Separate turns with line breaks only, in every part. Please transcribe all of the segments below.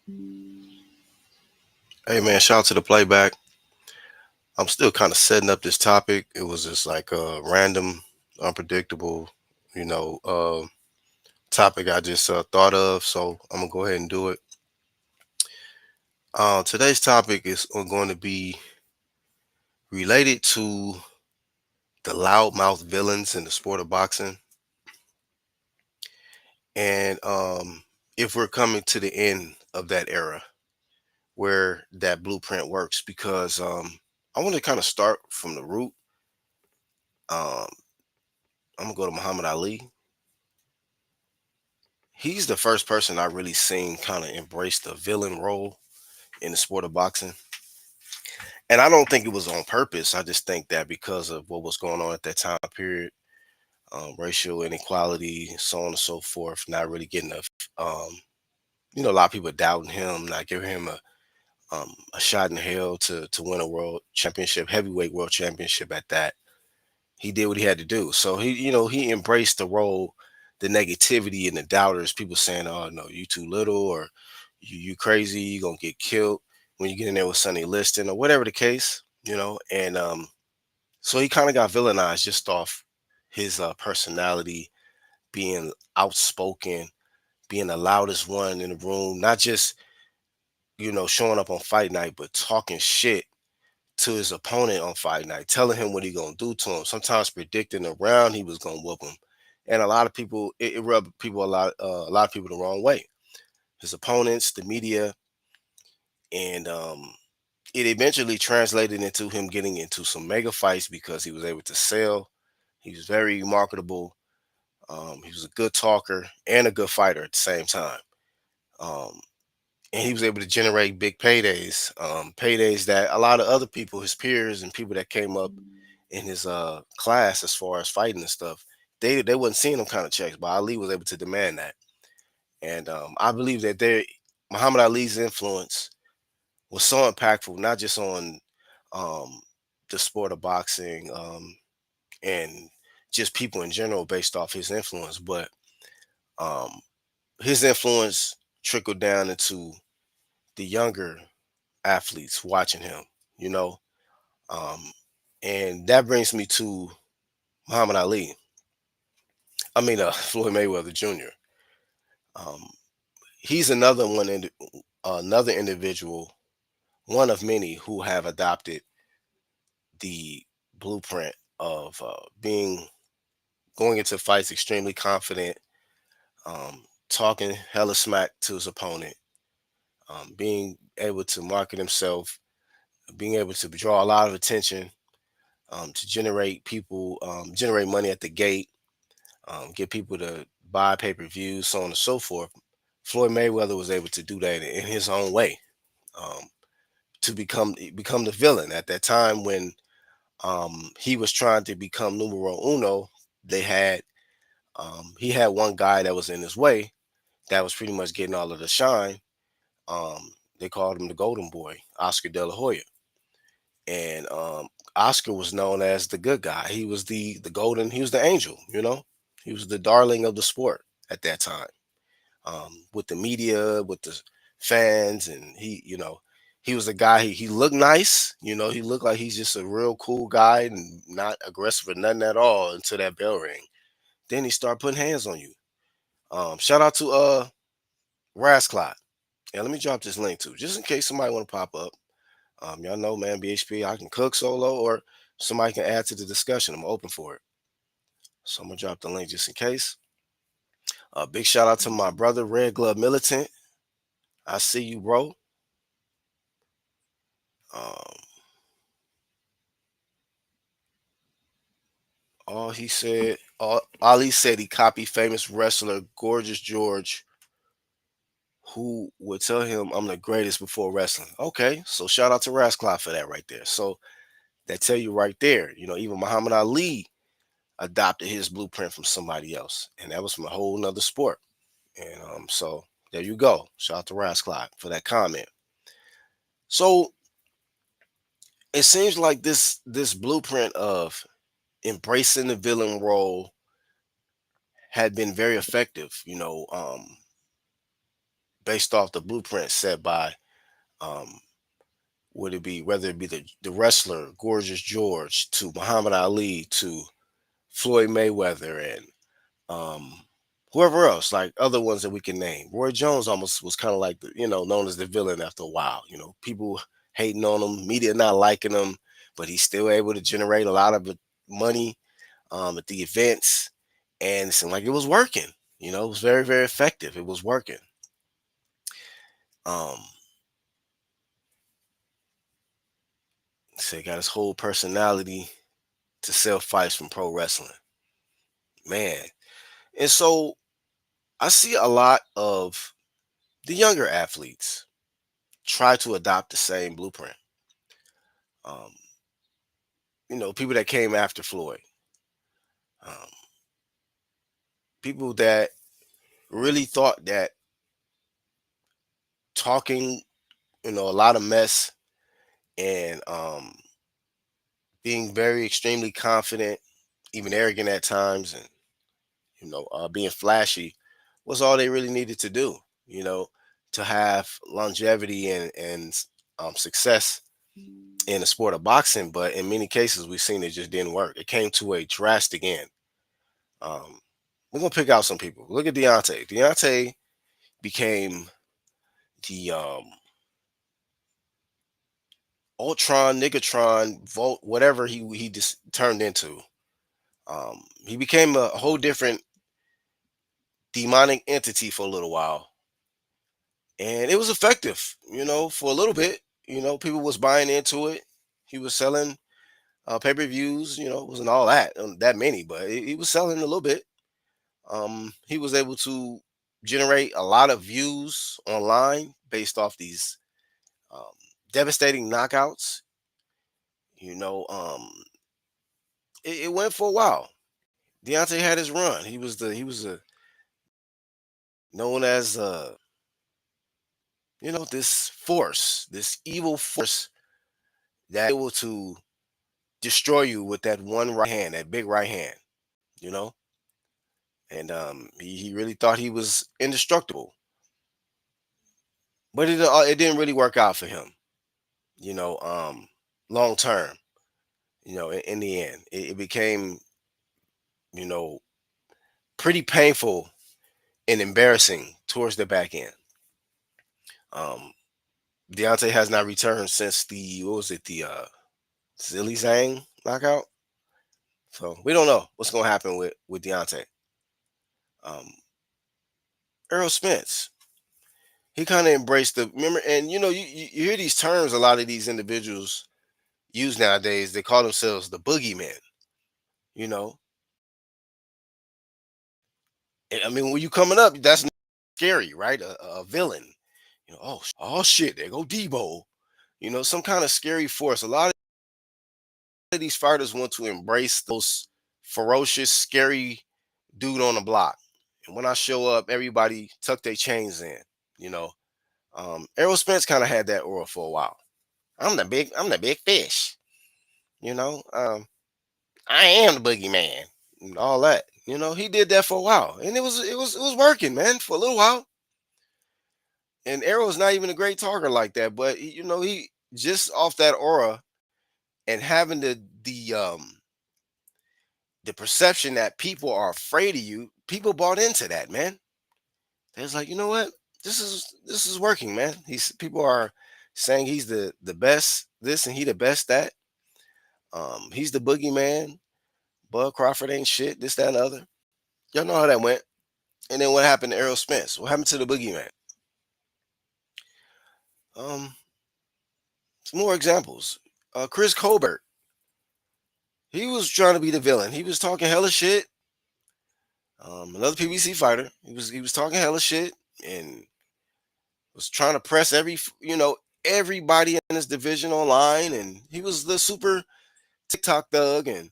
Hey man, shout out to the playback. I'm still kind of setting up this topic. It was just like a random, unpredictable, you know, uh, topic I just thought of. So I'm gonna go ahead and do it. Today's topic is going to be related to the loudmouth villains in the sport of boxing, and if we're coming to the end of that era where that blueprint works, because I want to kind of start from the root. Um, I'm gonna go to Muhammad Ali. He's the first person I really seen kind of embrace the villain role in the sport of boxing. And I don't think it was on purpose. I just think that because of what was going on at that time period, racial inequality, so on and so forth, not really getting a lot of people doubting him, not giving him a shot in hell to win a world championship, heavyweight world championship at that. He did what he had to do. So he embraced the role, the negativity and the doubters, people saying, "Oh no, you too little," or "You crazy, you gonna get killed when you get in there with Sonny Liston," or whatever the case, And so he kind of got villainized just off his personality, being outspoken, being the loudest one in the room, not just showing up on fight night, but talking shit to his opponent on fight night, telling him what he gonna do to him. Sometimes predicting the round he was gonna whoop him, and a lot of people it rubbed a lot of people the wrong way. His opponents, the media, and it eventually translated into him getting into some mega fights because he was able to sell. He was very marketable. He was a good talker and a good fighter at the same time. Um, and he was able to generate big paydays, paydays that a lot of other people, his peers and people that came up in his class as far as fighting and stuff, they wasn't seeing them kind of checks, but Ali was able to demand that. And I believe that Muhammad Ali's influence was so impactful, not just on um, the sport of boxing and just people in general based off his influence, but um, his influence trickled down into the younger athletes watching him, you know. Um, and that brings me to Muhammad Ali. I mean, Floyd Mayweather Jr. Um, he's another individual, one of many who have adopted the blueprint of being going into fights extremely confident, talking hella smack to his opponent, being able to market himself, being able to draw a lot of attention, to generate money at the gate, get people to buy pay per views, so on and so forth. Floyd Mayweather was able to do that in his own way, um, to become the villain at that time when he was trying to become numero uno. They had he had one guy that was in his way that was pretty much getting all of the shine. They called him the Golden Boy, Oscar De La Hoya, and Oscar was known as the good guy. He was the golden. He was the angel. He was the darling of the sport at that time. With the media, with the fans, and he was a guy. He looked nice. He looked like he's just a real cool guy and not aggressive or nothing at all until that bell ring. Then he started putting hands on you. Shout out to Rasclot. Yeah, let me drop this link too, just in case somebody want to pop up. Y'all know, man, BHP. I can cook solo, or somebody can add to the discussion. I'm open for it. So I'm gonna drop the link just in case. Big shout out to my brother, Red Glove Militant. I see you, bro. Um, Ali said he copied famous wrestler Gorgeous George, who would tell him, "I'm the greatest" before wrestling. Okay, so shout out to Rasclot for that right there. So that tell you right there, even Muhammad Ali adopted his blueprint from somebody else, and that was from a whole nother sport. And so there you go. Shout out to Rasclot for that comment. So it seems like this blueprint of embracing the villain role had been very effective. based off the blueprint set by um, would it be whether it be the wrestler Gorgeous George to Muhammad Ali to Floyd Mayweather and um, whoever else, like other ones that we can name. Roy Jones almost was kind of like the, known as the villain after a while. People hating on him, media not liking him, but he's still able to generate a lot of money at the events, and it seemed like it was working. It was very, very effective. It was working. Um, so he got his whole personality to sell fights from pro wrestling, man. And so I see a lot of the younger athletes try to adopt the same blueprint. Um, people that came after Floyd, um, people that really thought that talking, a lot of mess and being very extremely confident, even arrogant at times, and being flashy was all they really needed to do. You know, to have longevity and success in the sport of boxing. But in many cases, we've seen it just didn't work. It came to a drastic end. Um, we're gonna pick out some people. Look at Deontay. Deontay became the Ultron, Nigatron, Volt, whatever he just turned into. He became a whole different demonic entity for a little while, and it was effective. For a little bit. People was buying into it. He was selling pay-per-views. It wasn't all that many, but he was selling a little bit. He was able to generate a lot of views online based off these um, devastating knockouts. You know, it went for a while. Deontay had his run. He was known as this force, this evil force that able to destroy you with that one right hand, that big right hand. You know, and he really thought he was indestructible, but it didn't really work out for him. You know, long term. In the end, it became you know pretty painful and embarrassing towards the back end. Um, Deontay has not returned since the what was it the Zilly Zhang knockout. So we don't know what's going to happen with Deontay. Um, Errol Spence, he kind of embraced the remember, and you hear these terms a lot of these individuals use nowadays. They call themselves the boogeymen. You know, I mean, when you coming up, that's scary, right? A villain. Oh shit, there go Debo. Some kind of scary force. A lot of these fighters want to embrace those ferocious, scary dude on the block. And when I show up, everybody tuck their chains in. You know, Errol Spence kind of had that aura for a while. I'm the big fish. You know, I am the boogeyman and all that. He did that for a while, and it was working, man, for a little while. And Arrow's not even a great talker like that, but he just off that aura and having the perception that people are afraid of you, people bought into that, man. They was like, you know what? This is working, man. People are saying he's the best this and he the best that. He's the boogeyman. Bud Crawford ain't shit, this, that, and the other. Y'all know how that went. And then what happened to Errol Spence? What happened to the boogeyman? Um, some more examples. Chris Colbert. He was trying to be the villain. He was talking hella shit. Another PBC fighter. He was talking hella shit and was trying to press everybody in his division online, and he was the super TikTok thug and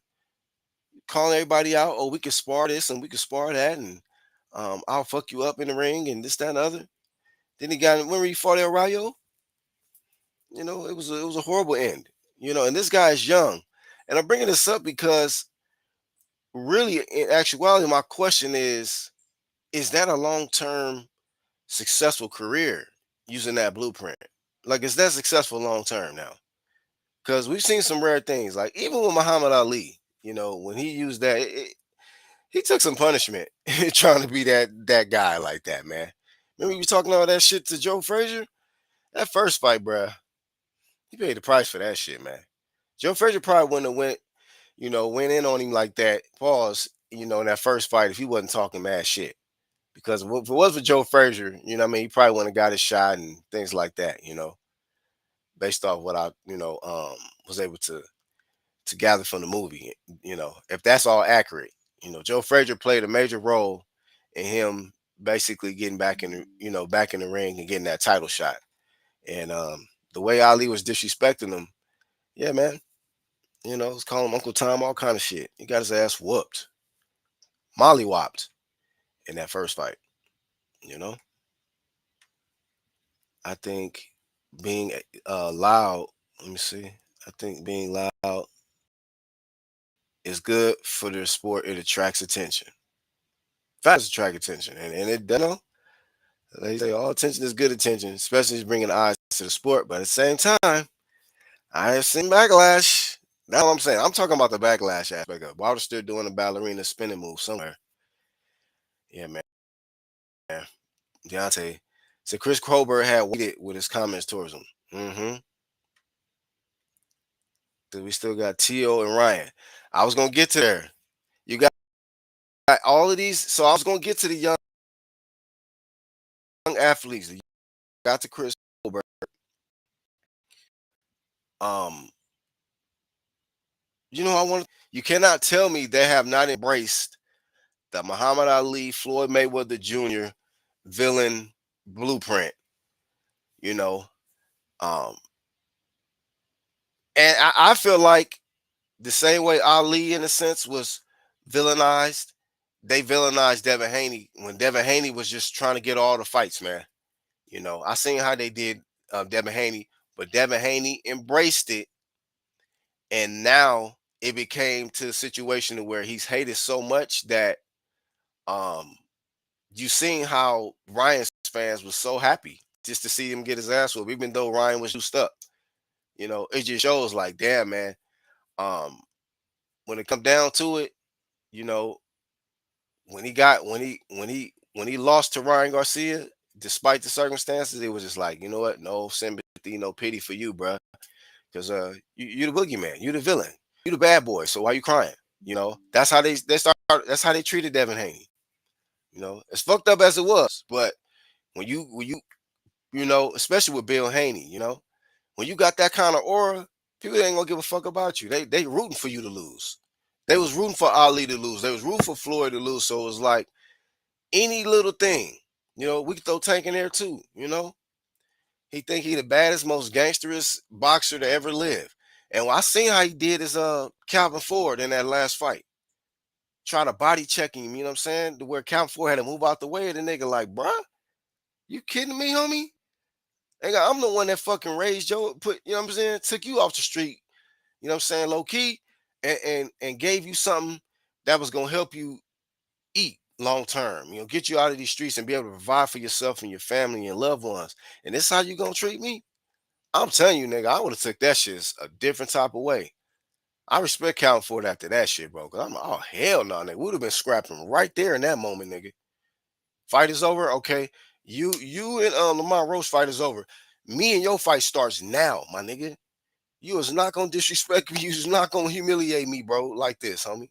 calling everybody out. Oh, we can spar this and we can spar that, and I'll fuck you up in the ring and this, that, and the other. Then he got when he fought El Rayo. It was a horrible end. And this guy is young, and I'm bringing this up because really, in actuality, my question is that a long term successful career using that blueprint. Like, is that successful long term now? Because we've seen some rare things. Like even with Muhammad Ali, when he used that, he took some punishment trying to be that guy like that, man. Remember you talking all that shit to Joe Frazier? That first fight, bruh, he paid the price for that shit, man. Joe Frazier probably wouldn't have went in on him like that. Pause. In that first fight, if he wasn't talking mad shit, because if it was for Joe Frazier, what I mean, he probably wouldn't have got his shot and things like that. Based off what I was able to gather from the movie. If that's all accurate, Joe Frazier played a major role in him basically getting back in the ring and getting that title shot. And the way Ali was disrespecting him, yeah, man, was calling him Uncle Tom, all kind of shit. He got his ass whooped, mollywopped in that first fight. You know, I think being loud. Let me see. I think being loud is good for the sport. It attracts attention. Fast attract attention, and it they say all attention is good attention, especially bringing eyes to the sport. But at the same time, I have seen backlash. That's what I'm saying. I'm talking about the backlash aspect of Wilder still doing a ballerina spinning move somewhere. Yeah, man. Deontay. So Chris Colbert had waited with his comments towards him. So we still got T.O. and Ryan. I was gonna get to there. You got all of these. So I was gonna get to the young athletes. You got to Chris Colbert. Um, I want. You cannot tell me they have not embraced the Muhammad Ali, Floyd Mayweather Jr. villain blueprint. You know, um, and I feel like the same way Ali, in a sense, was villainized. They villainized Devin Haney when Devin Haney was just trying to get all the fights, man. I seen how they did Devin Haney, but Devin Haney embraced it, and now it became to a situation where he's hated so much that um you seen how Ryan's fans was so happy just to see him get his ass whooped, even though Ryan was juiced up. It just shows like, damn, man. Um, when it come down to it, you know, when he lost to Ryan Garcia, despite the circumstances, it was just like, you know what? No sympathy, no pity for you, bruh. Because you the boogeyman, you the villain, you the bad boy. So why you crying? That's how they start. That's how they treated Devin Haney. As fucked up as it was, but when you especially with Bill Haney, when you got that kind of aura, people ain't gonna give a fuck about you. They rooting for you to lose. They was rooting for Ali to lose. They was rooting for Floyd to lose. So it was like any little thing, we could throw Tank in there too. He think he the baddest, most gangsterous boxer to ever live. And I seen how he did his Calvin Ford in that last fight. Try to body check him, you know what I'm saying? To where Calvin Ford had to move out the way. The nigga like, bruh, you kidding me, homie? Nigga, I'm the one that fucking raised Joe, you know what I'm saying? Took you off the street, you know what I'm saying, low key, and gave you something that was gonna help you eat long term, get you out of these streets and be able to provide for yourself and your family and your loved ones. And this how you gonna treat me? I'm telling you, nigga, I would have took that shit a different type of way. I respect Calvin Ford after that shit, bro. Cause I'm like, oh hell no, nigga. Would have been scrapping right there in that moment, nigga. Fight is over. Okay. You and Lamont Roach fight is over. Me and your fight starts now, my nigga. You is not gonna disrespect me. You is not gonna humiliate me, bro, like this, homie.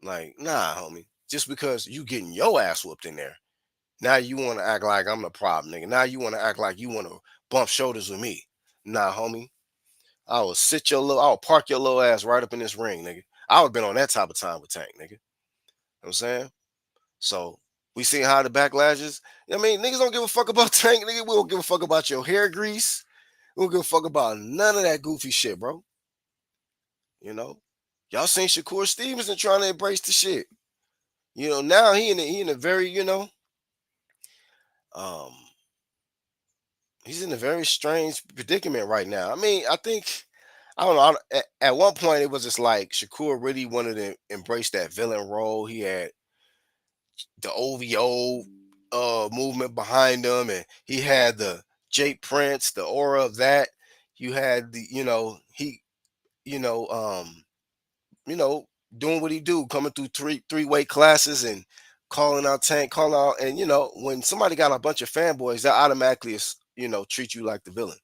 Like, nah, homie. Just because you getting your ass whooped in there. Now you want to act like I'm the problem, nigga. Now you want to act like you want to bump shoulders with me. Nah, homie. I'll park your little ass right up in this ring, nigga. I would have been on that type of time with Tank, nigga. You know what I'm saying? So we see how the backlash is. I mean, niggas don't give a fuck about Tank, nigga. We don't give a fuck about your hair grease. We don't give a fuck about none of that goofy shit, bro. You know? Y'all seen Shakur Stevenson trying to embrace the shit. Now he in a very, um, he's in a very strange predicament right now. I mean, I don't know. At one point, it was just like Shakur really wanted to embrace that villain role. He had the OVO. movement behind him, and he had the Jake Prince, the aura of that. You had the, you know, um, you know, doing what he do, coming through three weight classes and calling out Tank, calling out, and when somebody got a bunch of fanboys, that automatically is, treat you like the villain.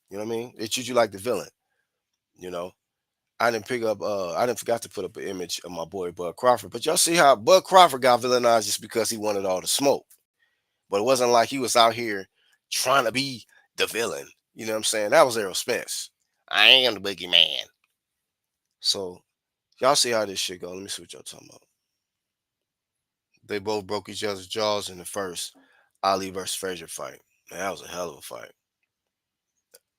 You know what I mean? They treat you like the villain. You know, I didn't forgot to put up an image of my boy Bud Crawford, but y'all see how Bud Crawford got villainized just because he wanted all the smoke. But it wasn't like he was out here trying to be the villain. You know what I'm saying? That was Errol Spence. I am the boogeyman. So y'all see how this shit go. Let me see what y'all talking about. They both broke each other's jaws in the first Ali versus Frazier fight. Man, that was a hell of a fight.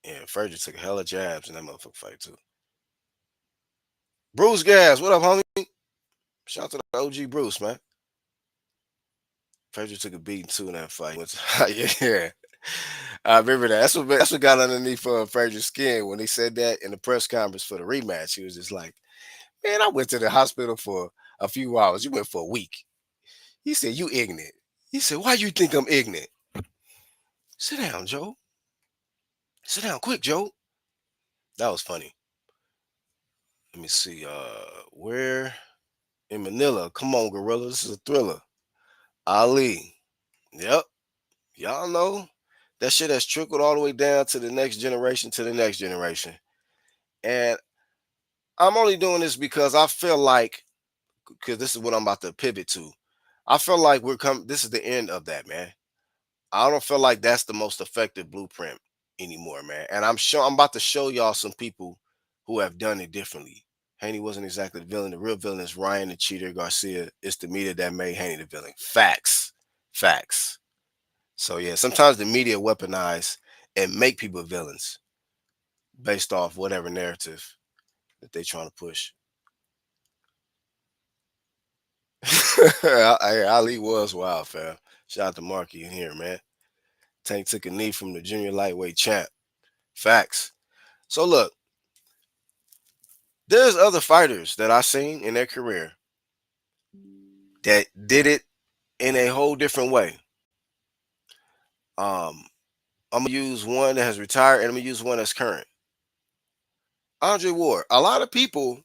Yeah, Frazier took a hell of jabs in that motherfucking fight too. Bruce Gas, what up, homie? Shout out to the OG Bruce, man. Frazier took a beating too in that fight. Yeah, I remember that. That's what got underneath Frazier's skin when he said that in the press conference for the rematch. He was just like, "Man, I went to the hospital for a few hours. You went for a week." He said, "You ignorant." He said, "Why you think I'm ignorant?" Sit down, Joe. Sit down, quick, Joe. That was funny. Let me see. Where in Manila? Come on, Gorilla. This is a thriller. Ali. Yep. Y'all know that shit has trickled all the way down to the next generation, to the next generation. And I'm only doing this because I feel like, because this is what I'm about to pivot to. I feel like this is the end of that, man. I don't feel like that's the most effective blueprint anymore, man. And I'm about to show y'all some people who have done it differently. Haney wasn't exactly the villain. The real villain is Ryan the Cheater Garcia. It's the media that made Haney the villain. Facts. Facts. So yeah, sometimes the media weaponize and make people villains based off whatever narrative that they trying to push. Ali was wild, fam. Shout out to Marky in here, man. Tank took a knee from the junior lightweight champ. Facts. So look, there's other fighters that I seen in their career that did it in a whole different way. I'm gonna use one that has retired and I'm gonna use one that's current. Andre Ward. A lot of people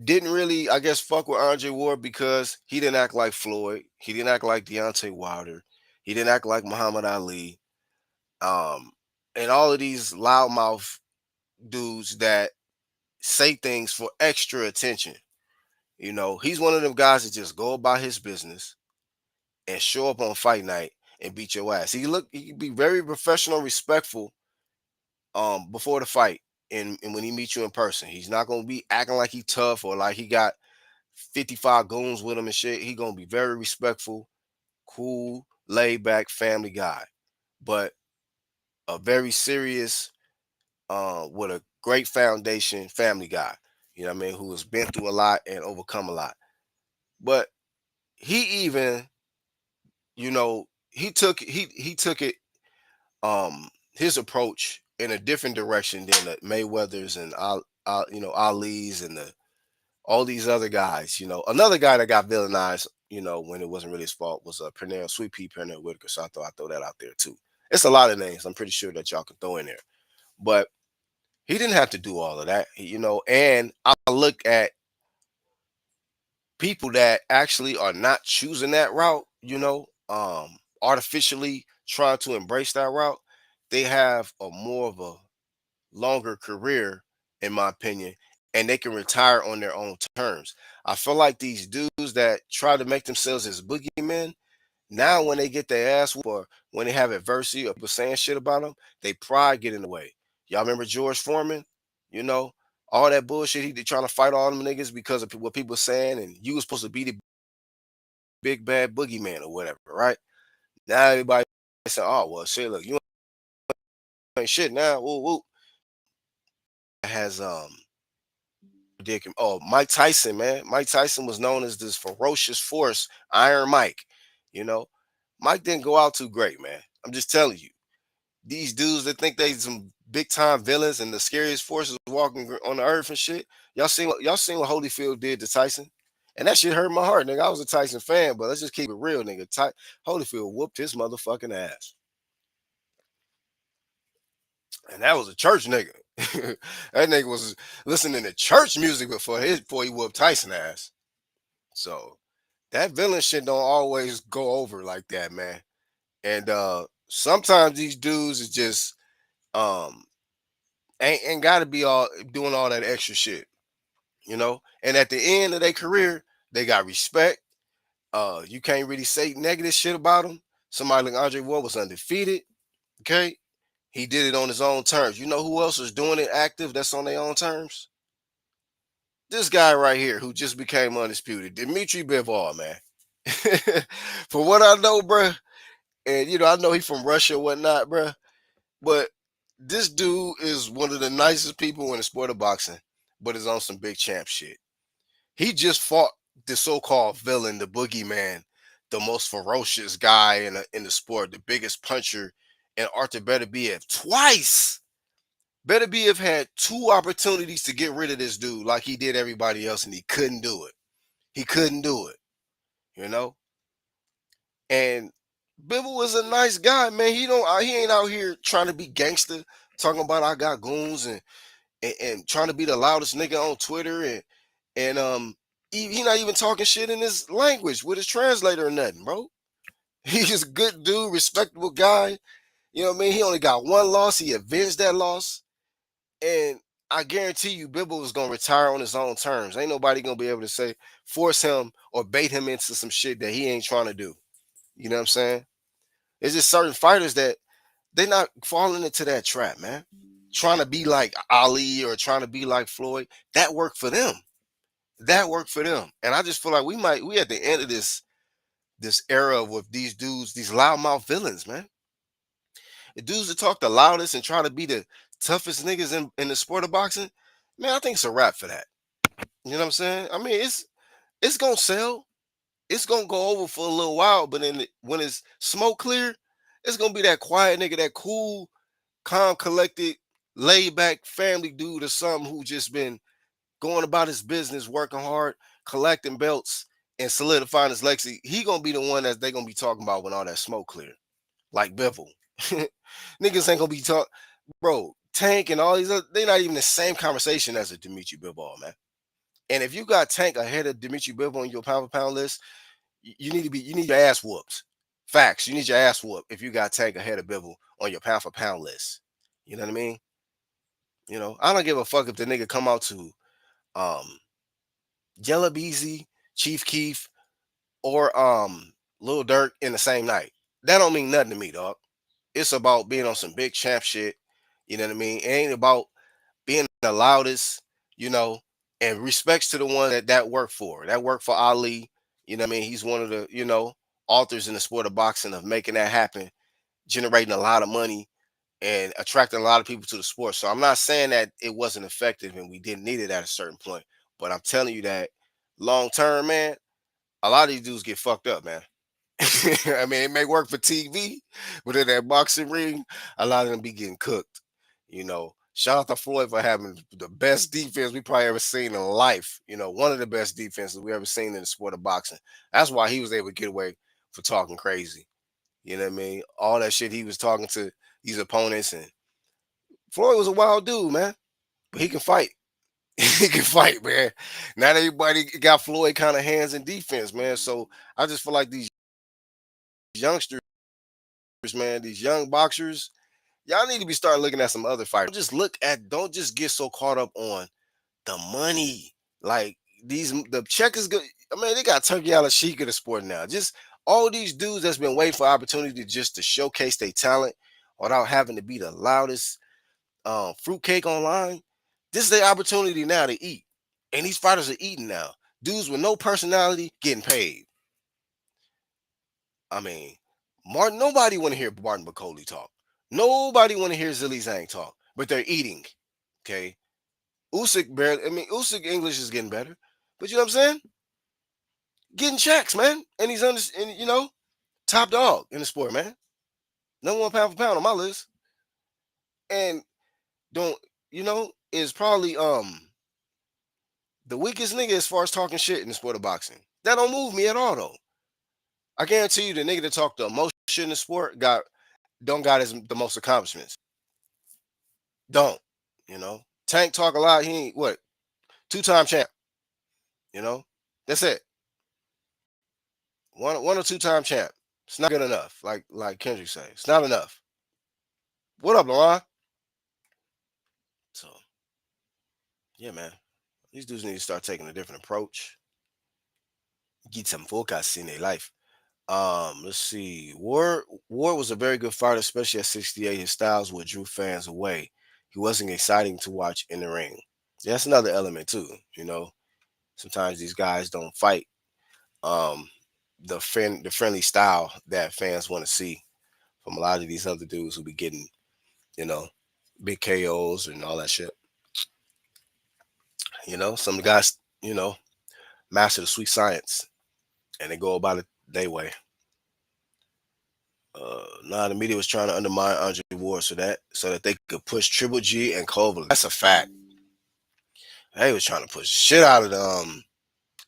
didn't really, I guess, fuck with Andre Ward because he didn't act like Floyd. He didn't act like Deontay Wilder. He didn't act like Muhammad Ali. Um, and all of these loudmouth dudes that say things for extra attention. He's one of them guys that just go about his business and show up on fight night and beat your ass. He can be very professional, respectful before the fight and when he meets you in person. He's not gonna be acting like he tough or like he got 55 goons with him and shit. He gonna be very respectful, cool, laid back family guy. But a very serious, with a great foundation family guy. You know what I mean? Who has been through a lot and overcome a lot. But he even, he took it his approach in a different direction than the Mayweathers and Ali's and all these other guys. Another guy that got villainized, when it wasn't really his fault was Pernell, Sweet Pea Pernell Whitaker. So I thought I'd throw that out there too. It's a lot of names I'm pretty sure that y'all can throw in there. But he didn't have to do all of that, and I look at people that actually are not choosing that route, artificially trying to embrace that route, they have a more of a longer career, in my opinion, and they can retire on their own terms. I feel like these dudes that try to make themselves as boogeymen, now when they get their ass whooped or when they have adversity or people saying shit about them, they pride get in the way. Y'all remember George Foreman? You know, all that bullshit he did trying to fight all them niggas because of what people saying, and you was supposed to be the big bad boogeyman or whatever, right? Now everybody say, "Oh well, shit, look, you ain't shit now." Woo woo. Has Oh, Mike Tyson, man. Mike Tyson was known as this ferocious force, Iron Mike. You know, Mike didn't go out too great, man. I'm just telling you. These dudes that think they some big time villains and the scariest forces walking on the earth and shit. Y'all seen what Holyfield did to Tyson, And that shit hurt my heart, nigga. I was a Tyson fan, but let's just keep it real, nigga. Holyfield whooped his motherfucking ass. And that was a church nigga. That nigga was listening to church music before he whooped Tyson ass. So that villain shit don't always go over like that, man. And sometimes these dudes is just um ain't gotta be all doing all that extra shit, you know? And at the end of their career, they got respect. You can't really say negative shit about them. Somebody like Andre Ward was undefeated. Okay. He did it on his own terms. You know who else is doing it active that's on their own terms? This guy right here who just became undisputed, Dimitri Bivol, man. For what I know, bruh, and I know he from Russia and whatnot, bruh, but this dude is one of the nicest people in the sport of boxing, but is on some big champ shit. He just fought the so-called villain, the boogeyman, the most ferocious guy in the sport, the biggest puncher, and Arthur Beterbiev twice. Beterbiev had two opportunities to get rid of this dude like he did everybody else, and he couldn't do it. He couldn't do it, you know? And Bivol was a nice guy, man. He ain't out here trying to be gangster, talking about I got goons and trying to be the loudest nigga on Twitter and he not even talking shit in his language with his translator or nothing, bro. He's a good dude, respectable guy. You know what I mean? He only got one loss. He avenged that loss. And I guarantee you, Bibble is gonna retire on his own terms. Ain't nobody gonna be able to force him or bait him into some shit that he ain't trying to do. You know what I'm saying? There's just certain fighters that they not falling into that trap, man. Trying to be like Ali or trying to be like Floyd. That worked for them. That worked for them. And I just feel like we at the end of this era with these dudes, these loudmouth villains, man. The dudes that talk the loudest and try to be the toughest niggas in the sport of boxing, man, I think it's a wrap for that. You know what I'm saying? I mean, it's gonna sell. It's gonna go over for a little while, but then when it's smoke clear, it's gonna be that quiet nigga, that cool, calm, collected, laid back family dude or something who just been going about his business, working hard, collecting belts, and solidifying his legacy. He gonna be the one that they gonna be talking about when all that smoke clear, like Biffle. Niggas ain't gonna be talking, bro. Tank and all these other, they not even the same conversation as a Dimitri Bivol, man. And if you got Tank ahead of Dimitri Bivol on your pound for pound list, you need your ass whooped. Facts. You need your ass whooped if you got Tank ahead of Bivol on your pound for pound list. You know what I mean? I don't give a fuck if the nigga come out to um Yella Beezy, Chief Keef, or Lil Durk in the same night. That don't mean nothing to me, dog. It's about being on some big champ shit. You know what I mean? It ain't about being the loudest, you know, and respects to the one that worked for. That worked for Ali. You know what I mean? He's one of the, authors in the sport of boxing of making that happen, generating a lot of money and attracting a lot of people to the sport. So I'm not saying that it wasn't effective and we didn't need it at a certain point, but I'm telling you that long term, man, a lot of these dudes get fucked up, man. I mean, it may work for TV, but in that boxing ring, a lot of them be getting cooked. Shout out to Floyd for having the best defense we probably ever seen in life. One of the best defenses we ever seen in the sport of boxing. That's why he was able to get away for talking crazy. You know what I mean? All that shit he was talking to these opponents, and Floyd was a wild dude, man. But he can fight. He can fight, man. Not everybody got Floyd kind of hands in defense, man. So I just feel like these youngsters, man, these young boxers, y'all need to be starting looking at some other fighters. Don't just get so caught up on the money. Like the check is good. I mean, they got Turkey Al Sheik of the sport now. Just all these dudes that's been waiting for opportunity just to showcase their talent without having to be the loudest fruitcake online. This is their opportunity now to eat. And these fighters are eating now. Dudes with no personality getting paid. I mean, nobody want to hear Martin McCauley talk. Nobody want to hear Zilly Zhang talk, but they're eating. Okay. Usyk barely, Usyk English is getting better. But you know what I'm saying? Getting checks, man. And he's top dog in the sport, man. Number one pound for pound on my list. And don't, is probably The weakest nigga as far as talking shit in the sport of boxing. That don't move me at all though. I guarantee you the nigga that talk the most shit in the sport don't got his the most accomplishments. Don't. You know? Tank talk a lot, he ain't what? Two-time champ, you know? That's it. One or two-time champ. It's not good enough. Like Kendrick say. It's not enough. What up, Lauren? So yeah, man. These dudes need to start taking a different approach. Get some focus in their life. Let's see. Ward was a very good fighter, especially at 68. His styles would drew fans away. He wasn't exciting to watch in the ring. That's another element too. You know, sometimes these guys don't fight um the friendly style that fans want to see from a lot of these other dudes who be getting, you know, big KOs and all that shit. You know, some guys, master the sweet science and they go about it their way. Nah, the media was trying to undermine Andre Ward so that they could push Triple G and Kovalev. That's a fact. They was trying to push shit out of the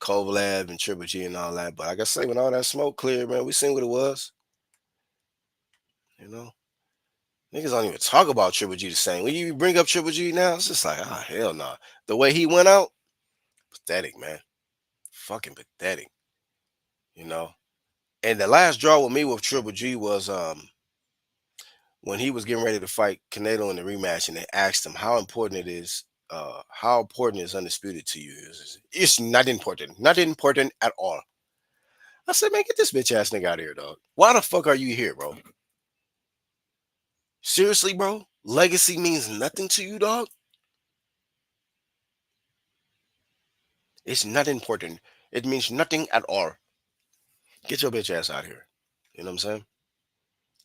Kovalev and Triple G and all that. But like I say, when all that smoke cleared, man, we seen what it was. You know, niggas don't even talk about Triple G the same. When you bring up Triple G now, it's just like, ah, hell no. Nah. The way he went out, pathetic, man. Fucking pathetic. You know. And the last draw with me with Triple G was when he was getting ready to fight Canelo in the rematch, and they asked him how important is undisputed to you? It's not important, not important at all. I said, man, get this bitch ass nigga out of here, dog. Why the fuck are you here, bro? Seriously, bro? Legacy means nothing to you, dog? It's not important. It means nothing at all. Get your bitch ass out here. You know what I'm saying?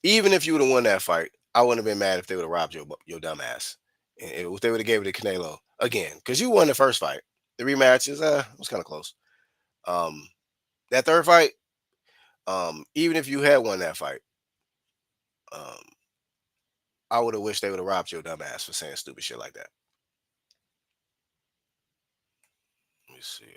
Even if you would have won that fight, I wouldn't have been mad if they would have robbed your dumb ass. And if they would have gave it to Canelo again, because you won the first fight. The rematch was kind of close. Um, that third fight, even if you had won that fight, um, I would have wished they would have robbed your dumb ass for saying stupid shit like that. Let me see.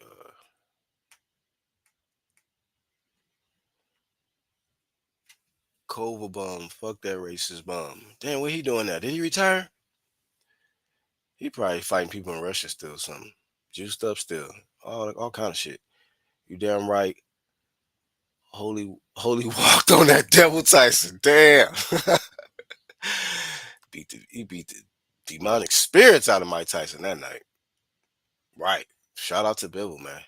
Kova bum, fuck that racist bum. Damn, what he doing now? Did he retire? He probably fighting people in Russia still, or something. Juiced up still, all kind of shit. You damn right. Holy walked on that devil Tyson. Damn. He beat the demonic spirits out of Mike Tyson that night. Right. Shout out to Bibble, man.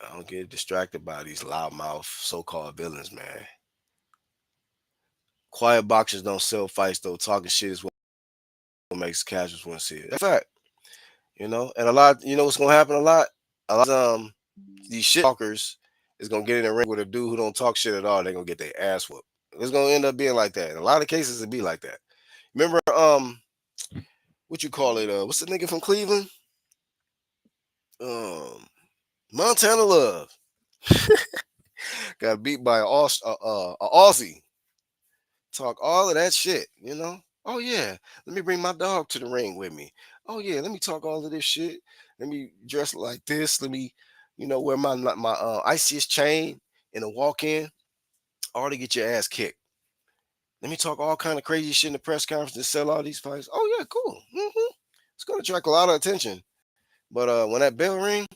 I don't get distracted by these loudmouth so-called villains, man. Quiet boxers don't sell fights though. Talking shit is what makes casuals want to see it. That's a fact. And a lot, what's gonna happen a lot, these shit talkers is gonna get in the ring with a dude who don't talk shit at all. They're gonna get their ass whooped. It's gonna end up being like that. In a lot of cases it be like that. Remember, what you call it? What's the nigga from Cleveland? Um, Montana Love got beat by a Aussie. Talk all of that shit. Oh yeah, let me bring my dog to the ring with me. Oh yeah, let me talk all of this shit. Let me dress like this. Let me, wear my iciest chain in a walk in, all to get your ass kicked. Let me talk all kind of crazy shit in the press conference and sell all these fights. Oh yeah, cool. It's gonna attract a lot of attention. But when that bell ring,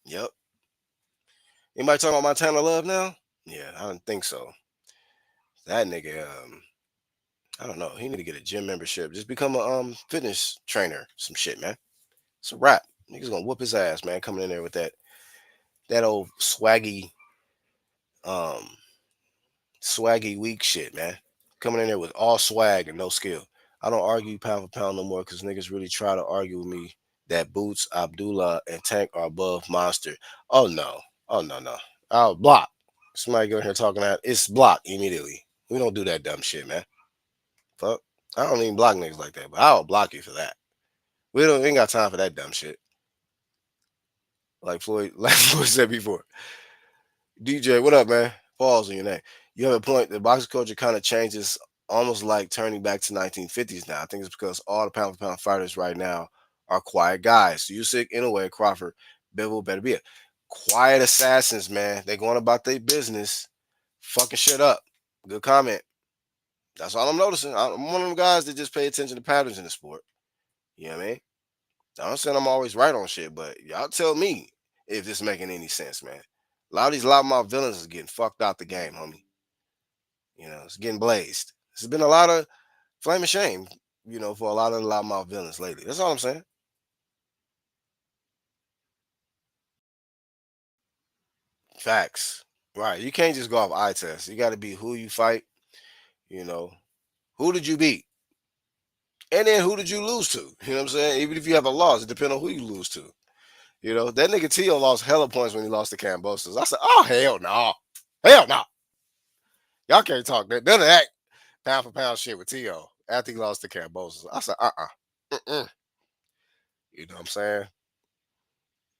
yep. Anybody talking about Montana Love now? Yeah, I don't think so. That nigga, I don't know. He need to get a gym membership. Just become a fitness trainer. Some shit, man. It's a wrap. Niggas gonna whoop his ass, man. Coming in there with that old um swaggy weak shit, man. Coming in there with all swag and no skill. I don't argue pound for pound no more because niggas really try to argue with me that Boots, Abdullah, and Tank are above Monster. Oh no. Oh no, no. I'll block. Somebody go in here talking that it's blocked immediately. We don't do that dumb shit, man. Fuck. I don't even block niggas like that, but I'll block you for that. We ain't got time for that dumb shit. Like Floyd said before. DJ, what up, man? Falls on your name. You have a point. The boxing culture kind of changes, almost like turning back to 1950s now. I think it's because all the pound for pound fighters right now are quiet guys. Usyk, Inoue, Crawford, Bivol, better be it. Quiet assassins, man. They going about their business, fucking shit up. Good comment. That's all I'm noticing. I'm one of them guys that just pay attention to patterns in the sport. You know what I mean? I'm not saying I'm always right on shit, but y'all tell me if this making any sense, man. A lot of these loudmouth villains is getting fucked out the game, homie. You know, it's getting blazed. There's been a lot of flame of shame, for a lot of the loudmouth villains lately. That's all I'm saying. Facts. Right. You can't just go off eye test. You got to be who you fight, you know. Who did you beat? And then who did you lose to? You know what I'm saying? Even if you have a loss, it depends on who you lose to. That nigga Tio lost hella points when he lost to Cambosos. I said, oh, hell no. Hell no. Y'all can't talk that. None of that pound for pound shit with Tio after he lost to Cambosos. I said, Mm-mm. You know what I'm saying?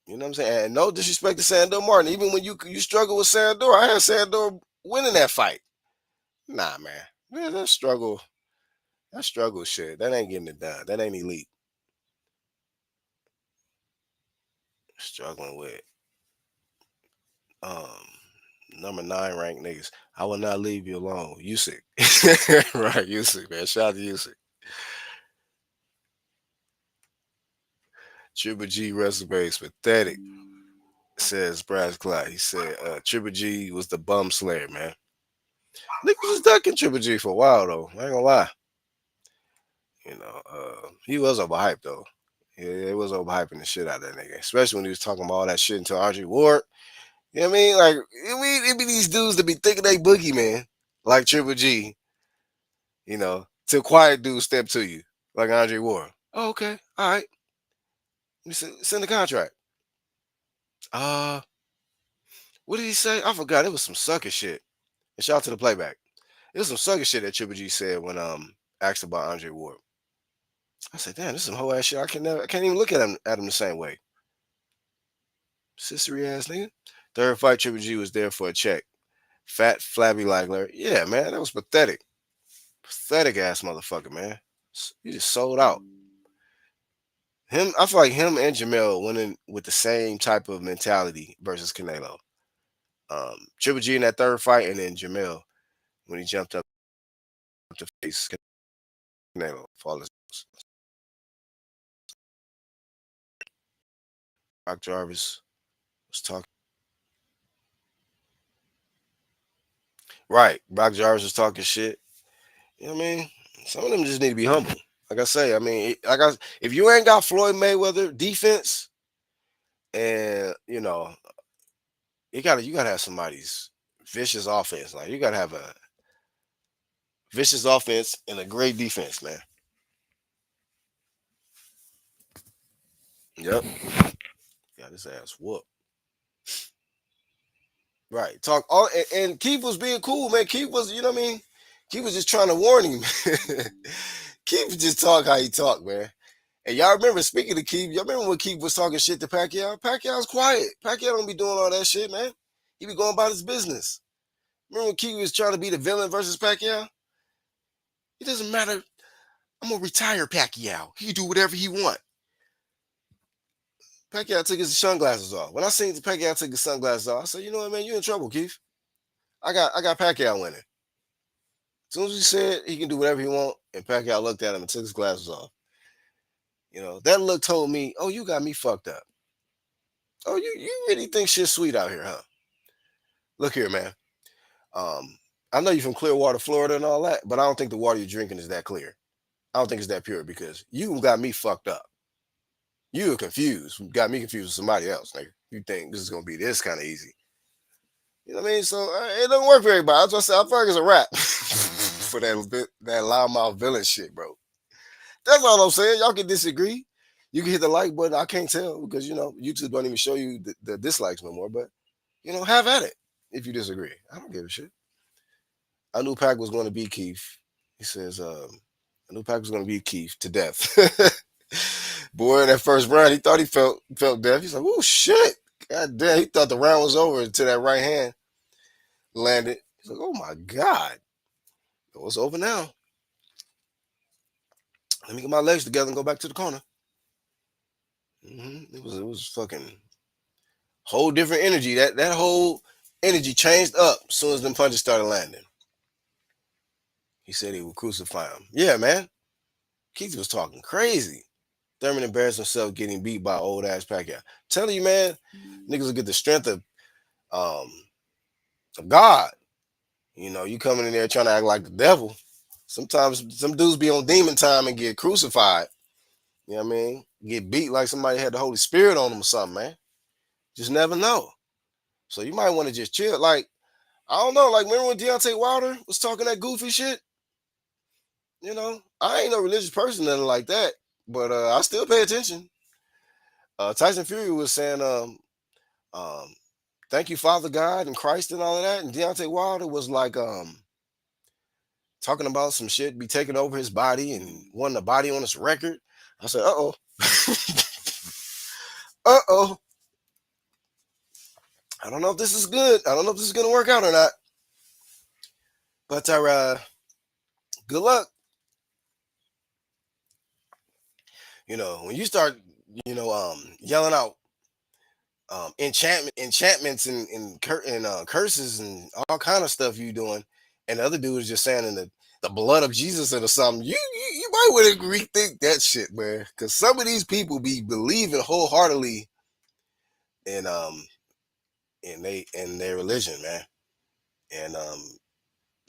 You know what I'm saying? And no disrespect to Sandor Martin. Even when you struggle with Sandor, I had Sandor winning that fight. Nah, man. Man, that struggle shit, that ain't getting it done. That ain't elite. Struggling with um number 9 ranked niggas. I will not leave you alone. Usyk. Right, Usyk, man. Shout out to Usyk. Triple G resume is pathetic, says Brad Clyde. He said Triple G was the bum slayer, man. Niggas was ducking Triple G for a while though. I ain't gonna lie. He was overhyped though. Yeah, it was overhyping the shit out of that nigga, especially when he was talking about all that shit into Andre Ward. You know what I mean? Like, it be these dudes that be thinking they boogeyman, like Triple G, till quiet dudes step to you, like Andre Ward. Oh, okay. All right. Send the contract. Uh, what did he say? I forgot. It was some sucker shit. And shout out to the playback. It was some sucker shit that Triple G said when asked about Andre Ward. I said, damn, this is some whole ass shit. I can't even look at him the same way. Sistery ass nigga. Third fight, Triple G was there for a check. Fat, flabby like Larry. Yeah, man, that was pathetic. Pathetic ass motherfucker, man. He just sold out. I feel like him and Jamel went in with the same type of mentality versus Canelo. Triple G in that third fight, and then Jamel when he jumped up to face Canelo. For all his Rock Jarvis was talking. Right, Brock Jarvis was talking shit. You know what I mean? Some of them just need to be humble. Like I say, I mean, if you ain't got Floyd Mayweather defense, and you gotta have somebody's vicious offense. Like you gotta have a vicious offense and a great defense, man. Yep. Got his ass whooped. Right. Talk all and Keith was being cool, man. Keith was, you know what I mean? Keith was just trying to warn him. Keith just talk how he talk, man. And y'all remember, speaking of Keith, y'all remember when Keith was talking shit to Pacquiao? Pacquiao's quiet. Pacquiao don't be doing all that shit, man. He be going about his business. Remember when Keith was trying to be the villain versus Pacquiao? It doesn't matter. I'm gonna retire Pacquiao. He can do whatever he want. Pacquiao took his sunglasses off. When I seen Pacquiao take his sunglasses off, I said, you know what, man, you in trouble, Keith. I got Pacquiao winning. As soon as he said he can do whatever he want, and Pacquiao looked at him and took his glasses off. That look told me, oh, you got me fucked up. Oh, you really think shit's sweet out here, huh? Look here, man. I know you're from Clearwater, Florida, and all that, but I don't think the water you're drinking is that clear. I don't think it's that pure because you got me fucked up. You were confused. Got me confused with somebody else, nigga. You think this is gonna be this kind of easy? You know what I mean? So it doesn't work for everybody. I just said I feel like it's a rap for that loudmouth villain shit, bro. That's all I'm saying. Y'all can disagree. You can hit the like button. I can't tell because YouTube don't even show you the dislikes no more. But have at it if you disagree. I don't give a shit. I knew Pac was going to beat Keith. He says, I knew Pac was going to beat Keith to death. Boy, in that first round, he thought he felt death. He's like, oh shit. God damn, he thought the round was over until that right hand landed. He's like, oh my God. Oh, it's over now. Let me get my legs together and go back to the corner. It was fucking whole different energy. That whole energy changed up as soon as them punches started landing. He said he would crucify him. Yeah, man. Keith was talking crazy. Thurman embarrassed himself getting beat by old ass Pacquiao. Telling you, man, niggas will get the strength um of God. You know, you coming in there trying to act like the devil. Sometimes some dudes be on demon time and get crucified. You know what I mean? Get beat like somebody had the Holy Spirit on them or something, man. Just never know. So you might want to just chill. Like, I don't know. Like, remember when Deontay Wilder was talking that goofy shit? You know, I ain't no religious person, nothing like that. But I still pay attention. Tyson Fury was saying, um, thank you, Father God and Christ and all of that. And Deontay Wilder was like, talking about some shit be taking over his body and wanting the body on his record. I said, uh oh. Uh oh. I don't know if this is good. I don't know if this is going to work out or not. But good luck. You know, when you start, yelling out enchantments and curses and all kind of stuff you doing, and the other dude is just saying in the blood of Jesus or something, you might want to rethink that shit, man. Because some of these people be believing wholeheartedly in in their religion, man, and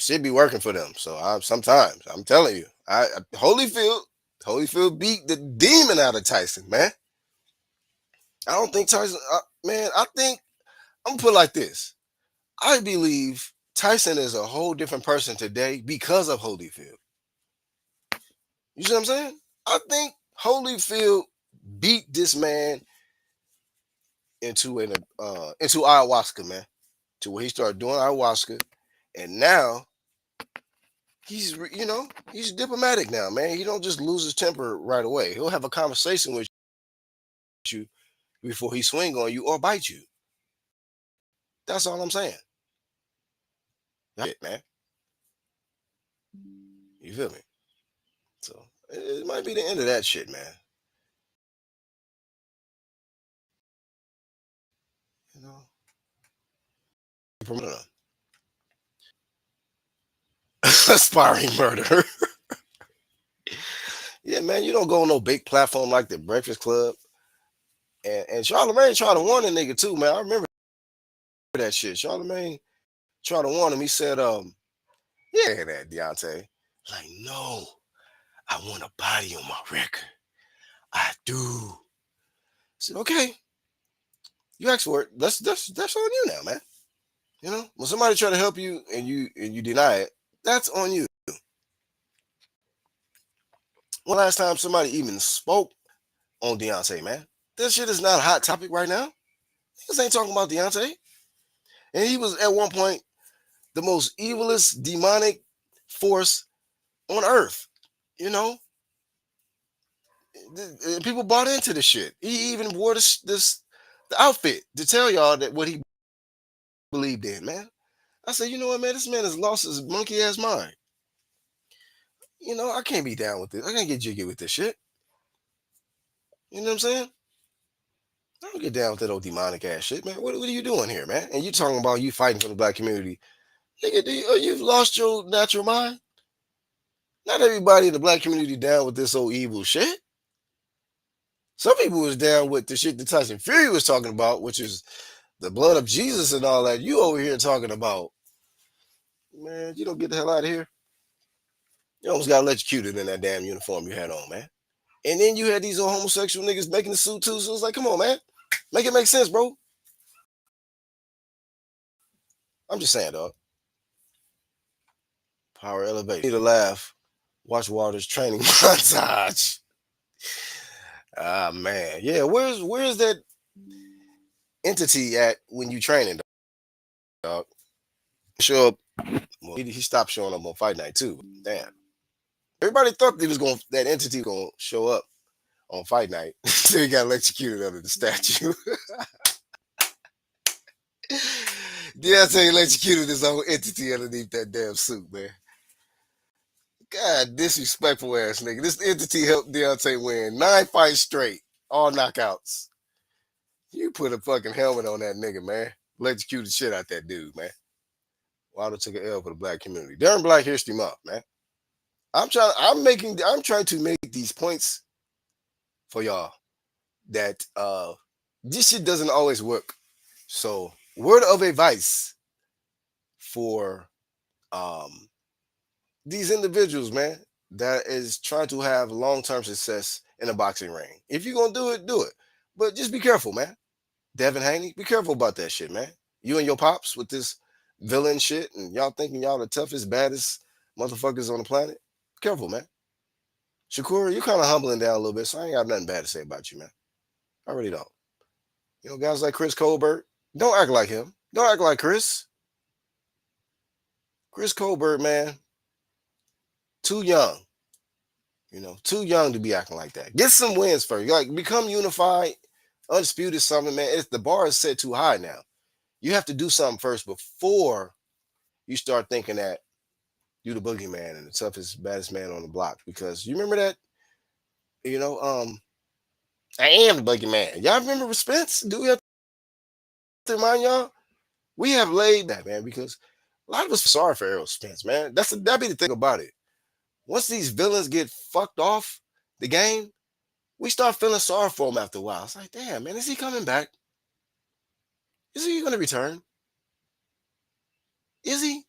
should be working for them. So sometimes I'm telling you, Holyfield beat the demon out of Tyson, man. I don't think Tyson, man. I think I'm gonna put it like this. I believe Tyson is a whole different person today because of Holyfield. You see what I'm saying? I think Holyfield beat this man into ayahuasca, man, to where he started doing ayahuasca, and now he's diplomatic now, man. He don't just lose his temper right away. He'll have a conversation with you before he swing on you or bite you. That's all I'm saying. That's it, man. You feel me? So it might be the end of that shit, man. You know, aspiring murder. Yeah, man. You don't go on no big platform like the Breakfast Club. And Charlamagne tried to warn the nigga too, man. I remember that shit. Charlamagne tried to warn him. He said, yeah, that Deontay. Like, no, I want a body on my record. I do. I said, okay, you asked for it. That's on you now, man. You know, when somebody try to help you and you deny it, that's on you. When last time somebody even spoke on Deontay, man? That shit is not a hot topic right now. Niggas ain't talking about Deontay. And he was at one point the most evilest demonic force on earth. You know, people bought into the shit. He even wore this the outfit to tell y'all that what he believed in, man. I said, you know what, man, this man has lost his monkey ass mind. You know, I can't be down with this. I can't get jiggy with this shit. You know what I'm saying? I don't get down with that old demonic ass shit, man. What are you doing here, man? And you talking about you fighting for the black community. Nigga, you've lost your natural mind? Not everybody in the black community down with this old evil shit. Some people was down with the shit that Tyson Fury was talking about, which is the blood of Jesus and all that. You over here talking about, man, you don't get the hell out of here. You almost got electrocuted in that damn uniform you had on, man. And then you had these old homosexual niggas making the suit too. So it's like, come on, man. Make it make sense, bro. I'm just saying, dog. Power elevate. Need to laugh. Watch Walter's training montage. Ah man. Yeah, where's that entity at when you training, dog? Show up. Well, he stopped showing up on fight night too. Damn. Everybody thought that entity was gonna show up on fight night. So he got electrocuted under the statue. Deontay electrocuted his own entity underneath that damn suit, man. God, disrespectful ass nigga. This entity helped Deontay win 9 fights straight.
all knockouts. You put a fucking helmet on that nigga, man. Electrocute the shit out that dude, man. Wilder took an L for the black community. During Black History Month, man. I'm trying to make these points for y'all that this shit doesn't always work. So, word of advice for um these individuals, man, that is trying to have long-term success in a boxing ring. If you're gonna do it, do it. But just be careful, man. Devin Haney, be careful about that shit, man. You and your pops with this villain shit, and y'all thinking y'all the toughest, baddest motherfuckers on the planet. Be careful, man. Shakur, you kind of humbling down a little bit, so I ain't got nothing bad to say about you, man. I really don't. You know, guys like Chris Colbert, don't act like him. Don't act like Chris. Chris Colbert, man, too young. You know, too young to be acting like that. Get some wins first. Like, become unified, undisputed something, man. The bar is set too high now. You have to do something first before you start thinking that you the boogeyman and the toughest, baddest man on the block. Because you remember that, you know, I am the boogeyman. Y'all remember Spence? Do we have to remind y'all? We have laid that, man, because a lot of us sorry for Errol Spence, man. That'd be the thing about it. Once these villains get fucked off the game, we start feeling sorry for him after a while. It's like, damn, man, is he coming back? Is he going to return? Is he?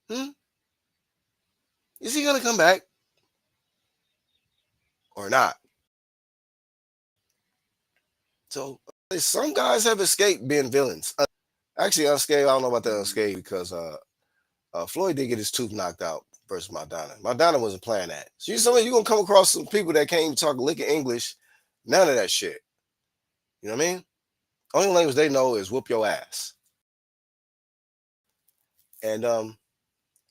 Hmm? Is he going to come back or not? So some guys have escaped being villains. Actually, unscathed. I don't know about that unscathed because Floyd did get his tooth knocked out versus Madonna. Madonna wasn't playing that. So you're gonna come across some people that can't even talk a lick of English. None of that shit. You know what I mean? Only language they know is whoop your ass. And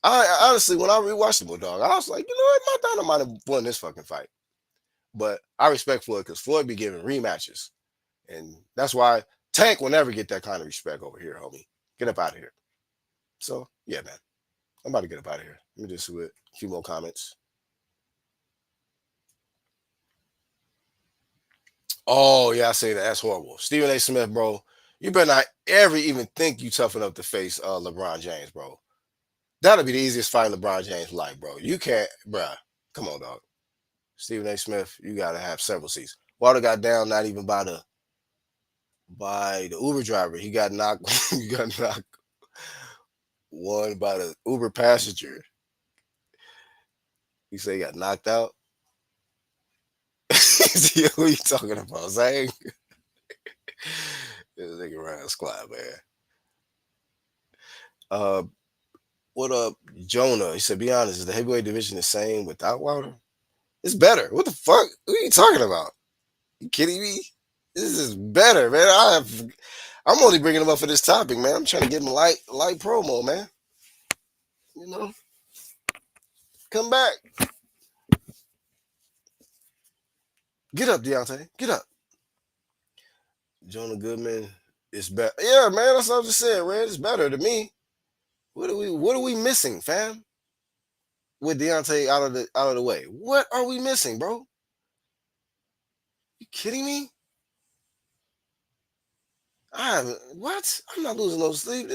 I honestly, when I rewatched the Bulldog, I was like, you know what, Madonna might have won this fucking fight. But I respect Floyd because Floyd be giving rematches, and that's why Tank will never get that kind of respect over here, homie. Get up out of here. So yeah, man, I'm about to get up out of here. Let me just do it. A few more comments. Oh yeah, I say that. That's horrible. Stephen A. Smith, bro. You better not ever even think you tough enough to face LeBron James, bro. That'll be the easiest fight in LeBron James' life, bro. You can't, bruh. Come on, dog. Stephen A. Smith, you gotta have several seats. Water got down, not even by the Uber driver. He got knocked. He got knocked one by the Uber passenger. He said he got knocked out. Who you talking about, Zang? This nigga Ryan Squad, man. Uh, what up, Jonah? He said, "Be honest, is the heavyweight division the same without Wilder? It's better. What the fuck? What are you talking about? You kidding me? This is better, man. I'm only bringing him up for this topic, man. I'm trying to give him light promo, man. You know, come back, get up, Deontay, get up." Jonah Goodman, it's better. Yeah, man. That's what I'm just saying, Red. It's better to me. What are we missing, fam? With Deontay out of the way, what are we missing, bro? You kidding me? What? I'm not losing no sleep.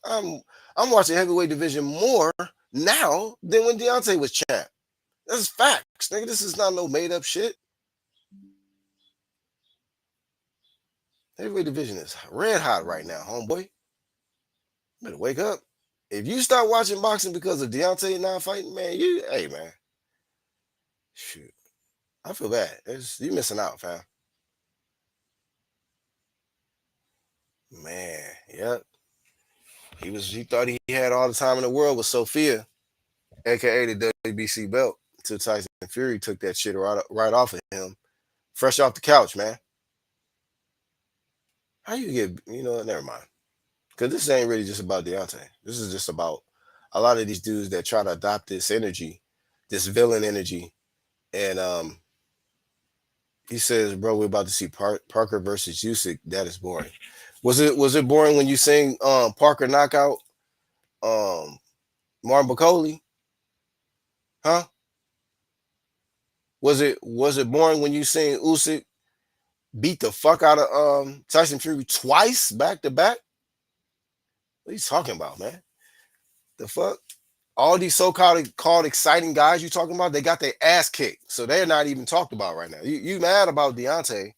I'm watching heavyweight division more now than when Deontay was champ. That's facts, nigga. This is not no made up shit. Heavyweight division is red hot right now, homeboy. Better wake up. If you start watching boxing because of Deontay not fighting, man, hey man, shoot, I feel bad. You missing out, fam. Man, yep. He thought he had all the time in the world with Sophia, aka the WBC belt. Until Tyson Fury took that shit right off of him, fresh off the couch, man. How you get? Never mind. Because this ain't really just about Deontay. This is just about a lot of these dudes that try to adopt this energy, this villain energy, and he says, "Bro, we're about to see Parker versus Usyk. That is boring." Was it boring when you sing Parker knockout Martin Bacoli? Huh? Was it boring when you sing Usyk beat the fuck out of Tyson Fury twice back to back. What are you talking about, man? The fuck? All these so-called called exciting guys you talking about, they got their ass kicked. So they're not even talked about right now. You mad about Deontay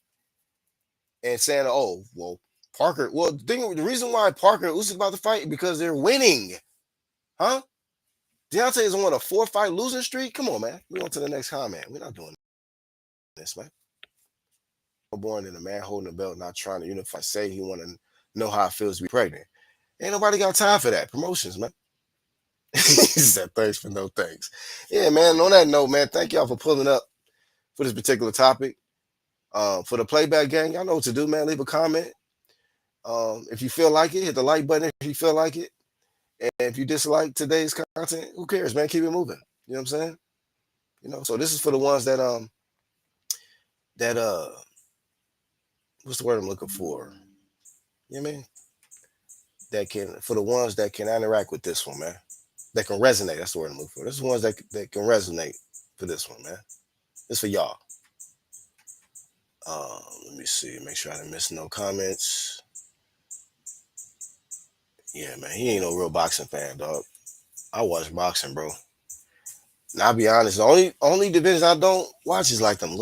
and saying, oh, well, Parker. Well, the reason why Parker and Usyk about to fight because they're winning. Huh? Deontay is on a 4-fight losing streak. Come on, man. We on to the next comment. We're not doing this, man. More boring than a man holding a belt, not trying to unify. Say he want to know how it feels to be pregnant. Ain't nobody got time for that. Promotions, man. He said thanks for no thanks. Yeah, man. On that note, man, thank y'all for pulling up for this particular topic. For the playback gang, y'all know what to do, man. Leave a comment. If you feel like it, hit the like button if you feel like it. And if you dislike today's content, who cares, man? Keep it moving. You know what I'm saying? You know, so this is for the ones that what's the word I'm looking for? You know what I mean? That can for the ones that can interact with this one, man. That can resonate. That's the word I'm looking for. This is the ones that can resonate for this one, man. This for y'all. Let me see. Make sure I didn't miss no comments. Yeah, man. He ain't no real boxing fan, dog. I watch boxing, bro. Now I'll be honest, the only division I don't watch is like them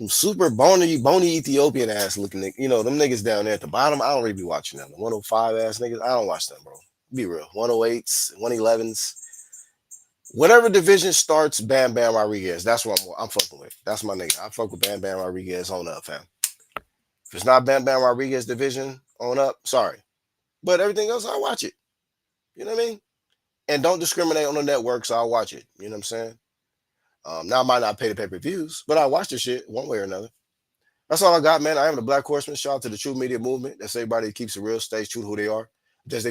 super bony Ethiopian ass looking niggas. You know, them niggas down there at the bottom. I don't really be watching them. The 105 ass niggas, I don't watch them, bro. Be real. 108s, 111s. Whatever division starts Bam Bam Rodriguez, that's what I'm fucking with. That's my nigga. I fuck with Bam Bam Rodriguez on up, fam. If it's not Bam Bam Rodriguez division on up, sorry. But everything else, I watch it. You know what I mean? And don't discriminate on the network, so I'll watch it. You know what I'm saying? Now I might not pay the pay-per-views, but I watch the shit one way or another. That's all I got, man. I am the Black Horseman. Shout out to the True Media Movement. That's everybody that keeps it real, stays true to who they are. Just they